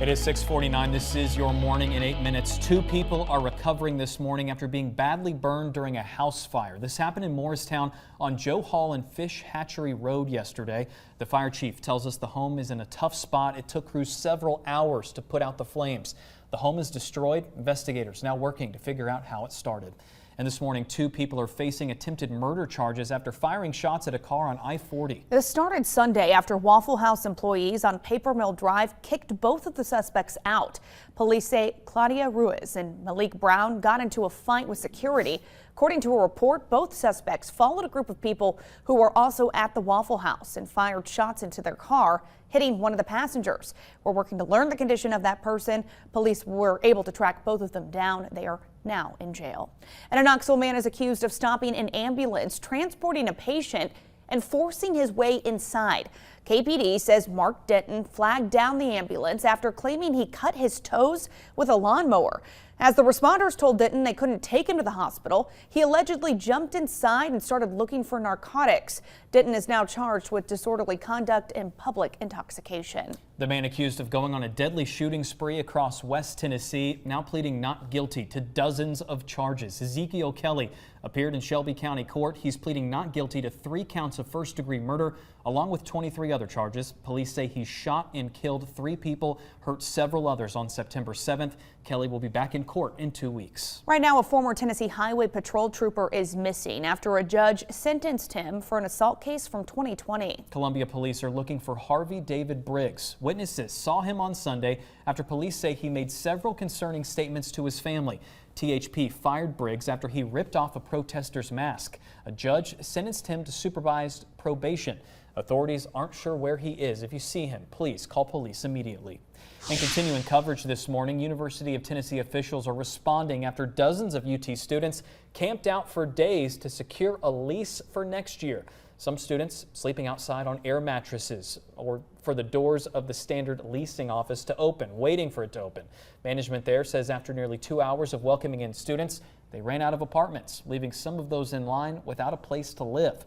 It is 6:49. This is your morning in 8 minutes. Two people are recovering this morning after being badly burned during a house fire. This happened in Morristown on Joe Hall and Fish Hatchery Road yesterday. The fire chief tells us the home is in a tough spot. It took crews several hours to put out the flames. The home is destroyed. Investigators now working to figure out how it started. And this morning, two people are facing attempted murder charges after firing shots at a car on I-40. This started Sunday after Waffle House employees on Paper Mill Drive kicked both of the suspects out. Police say Claudia Ruiz and Malik Brown got into a fight with security. According to a report, both suspects followed a group of people who were also at the Waffle House and fired shots into their car, hitting one of the passengers. We're working to learn the condition of that person. Police were able to track both of them down. They are now in jail. And a Knoxville man is accused of stopping an ambulance transporting a patient and forcing his way inside. KPD says Mark Denton flagged down the ambulance after claiming he cut his toes with a lawnmower. As the responders told Denton they couldn't take him to the hospital, he allegedly jumped inside and started looking for narcotics. Denton is now charged with disorderly conduct and public intoxication. The man accused of going on a deadly shooting spree across West Tennessee now pleading not guilty to dozens of charges. Ezekiel Kelly appeared in Shelby County Court. He's pleading not guilty to 3 counts of first-degree murder, along with 23 other charges. Police say he shot and killed 3 people, hurt several others on September 7th. Kelly will be back in court in 2 weeks. Right now, a former Tennessee Highway Patrol trooper is missing after a judge sentenced him for an assault case from 2020. Columbia police are looking for Harvey David Briggs. Witnesses saw him on Sunday after police say he made several concerning statements to his family. THP fired Briggs after he ripped off a protester's mask. A judge sentenced him to supervised probation. Authorities aren't sure where he is. If you see him, please call police immediately. And continuing coverage this morning, University of Tennessee officials are responding after dozens of UT students camped out for days to secure a lease for next year. Some students sleeping outside on air mattresses or for the doors of the Standard leasing office to open, waiting for it to open. Management there says after nearly 2 hours of welcoming in students, they ran out of apartments, leaving some of those in line without a place to live.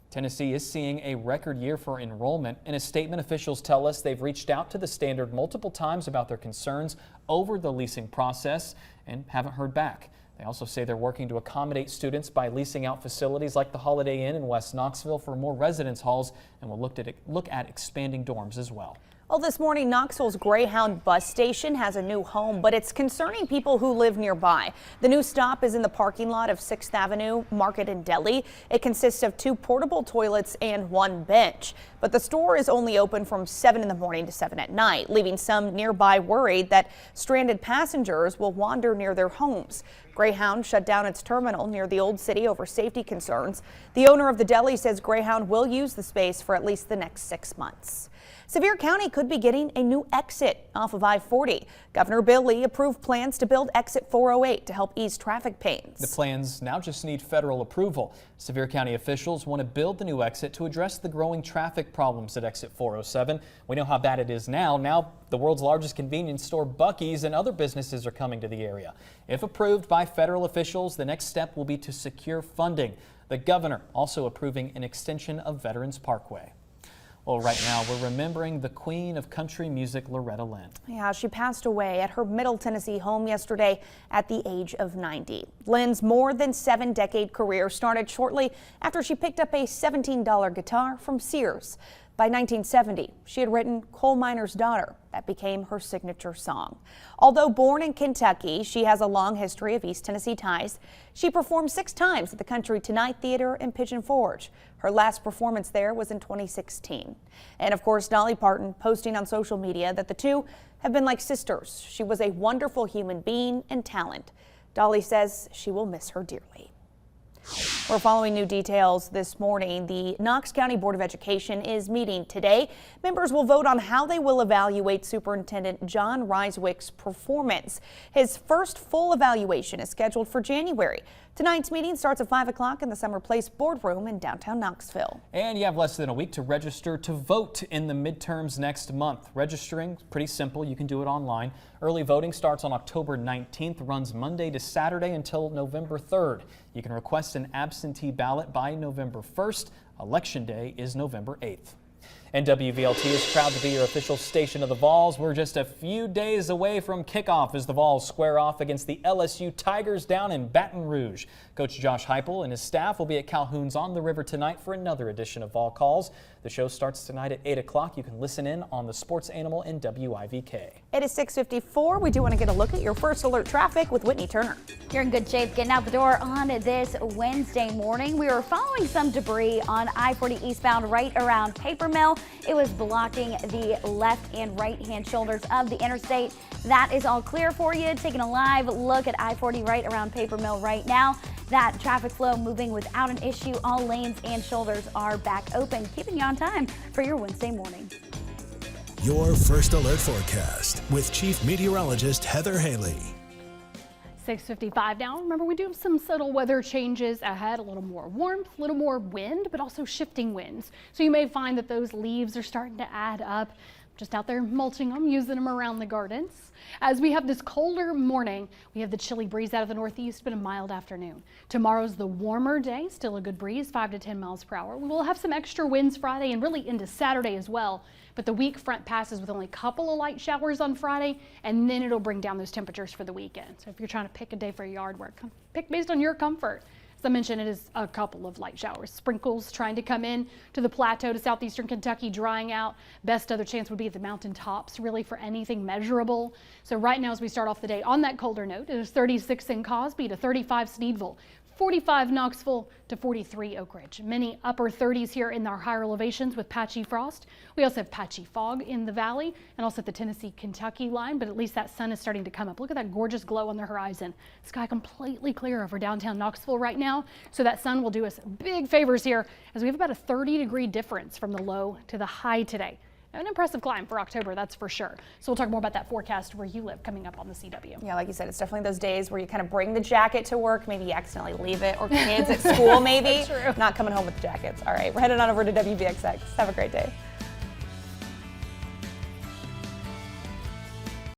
Tennessee is seeing a record year for enrollment. In a statement, officials tell us they've reached out to the Standard multiple times about their concerns over the leasing process and haven't heard back. They also say they're working to accommodate students by leasing out facilities like the Holiday Inn in West Knoxville for more residence halls, and will look at expanding dorms as well. Well, this morning, Knoxville's Greyhound bus station has a new home, but it's concerning people who live nearby. The new stop is in the parking lot of 6th Avenue Market and Deli. It consists of 2 portable toilets and 1 bench. But the store is only open from 7 in the morning to 7 at night, leaving some nearby worried that stranded passengers will wander near their homes. Greyhound shut down its terminal near the Old City over safety concerns. The owner of the deli says Greyhound will use the space for at least the next 6 months. Sevier County could be getting a new exit off of I-40. Governor Bill Lee approved plans to build exit 408 to help ease traffic pains. The plans now just need federal approval. Sevier County officials want to build the new exit to address the growing traffic problems at exit 407. We know how bad it is now. Now the world's largest convenience store, Buc-ee's, and other businesses are coming to the area. If approved by federal officials, the next step will be to secure funding. The governor also approving an extension of Veterans Parkway. Well, right now, we're remembering the queen of country music, Loretta Lynn. Yeah, she passed away at her Middle Tennessee home yesterday at the age of 90. Lynn's more than 7-decade career started shortly after she picked up a $17 guitar from Sears. By 1970, she had written Coal Miner's Daughter. That became her signature song. Although born in Kentucky, she has a long history of East Tennessee ties. She performed 6 times at the Country Tonight Theater in Pigeon Forge. Her last performance there was in 2016. And of course, Dolly Parton posting on social media that the two have been like sisters. She was a wonderful human being and talent. Dolly says she will miss her dearly. We're following new details this morning. The Knox County Board of Education is meeting today. Members will vote on how they will evaluate Superintendent John Ryswick's performance. His first full evaluation is scheduled for January. Tonight's meeting starts at 5 o'clock in the Summer Place Boardroom in downtown Knoxville. And you have less than a week to register to vote in the midterms next month. Registering is pretty simple. You can do it online. Early voting starts on October 19th, runs Monday to Saturday until November 3rd. You can request an absentee ballot by November 1st. Election Day is November 8th. And WVLT is proud to be your official station of the Vols. We're just a few days away from kickoff as the Vols square off against the LSU Tigers down in Baton Rouge. Coach Josh Heupel and his staff will be at Calhoun's on the River tonight for another edition of Vol Calls. The show starts tonight at 8 o'clock. You can listen in on the Sports Animal in WIVK. It is 6:54. We do want to get a look at your first alert traffic with Whitney Turner. You're in good shape getting out the door on this Wednesday morning. We were following some debris on I-40 eastbound right around Paper Mill. It was blocking the left and right hand shoulders of the interstate. That is all clear for you. Taking a live look at I-40 right around Paper Mill right now. That traffic flow moving without an issue. All lanes and shoulders are back open, keeping you on time for your Wednesday morning. Your first alert forecast with Chief Meteorologist Heather Haley. 6:55 now. Remember, we do have some subtle weather changes ahead, a little more warmth, a little more wind, but also shifting winds. So you may find that those leaves are starting to add up. Just out there mulching them, using them around the gardens. As we have this colder morning, we have the chilly breeze out of the northeast, but a mild afternoon. Tomorrow's the warmer day, still a good breeze, 5 to 10 miles per hour. We will have some extra winds Friday and really into Saturday as well. But the weak front passes with only a couple of light showers on Friday, and then it'll bring down those temperatures for the weekend. So if you're trying to pick a day for yard work, pick based on your comfort. As I mentioned, it is a couple of light showers. Sprinkles trying to come in to the plateau to southeastern Kentucky, drying out. Best other chance would be at the mountain tops, really, for anything measurable. So right now, as we start off the day on that colder note, it is 36 in Cosby to 35 Sneedville. 45 Knoxville to 43 Oak Ridge. Many upper 30s here in our higher elevations with patchy frost. We also have patchy fog in the valley and also at the Tennessee-Kentucky line, but at least that sun is starting to come up. Look at that gorgeous glow on the horizon. Sky completely clear over downtown Knoxville right now, so that sun will do us big favors here as we have about a 30-degree difference from the low to the high today. An impressive climb for October, that's for sure. So we'll talk more about that forecast where you live coming up on the CW. Yeah, like you said, it's definitely those days where you kind of bring the jacket to work, maybe you accidentally leave it, or kids at school maybe, not coming home with the jackets. All right, we're headed on over to WVXX. Have a great day.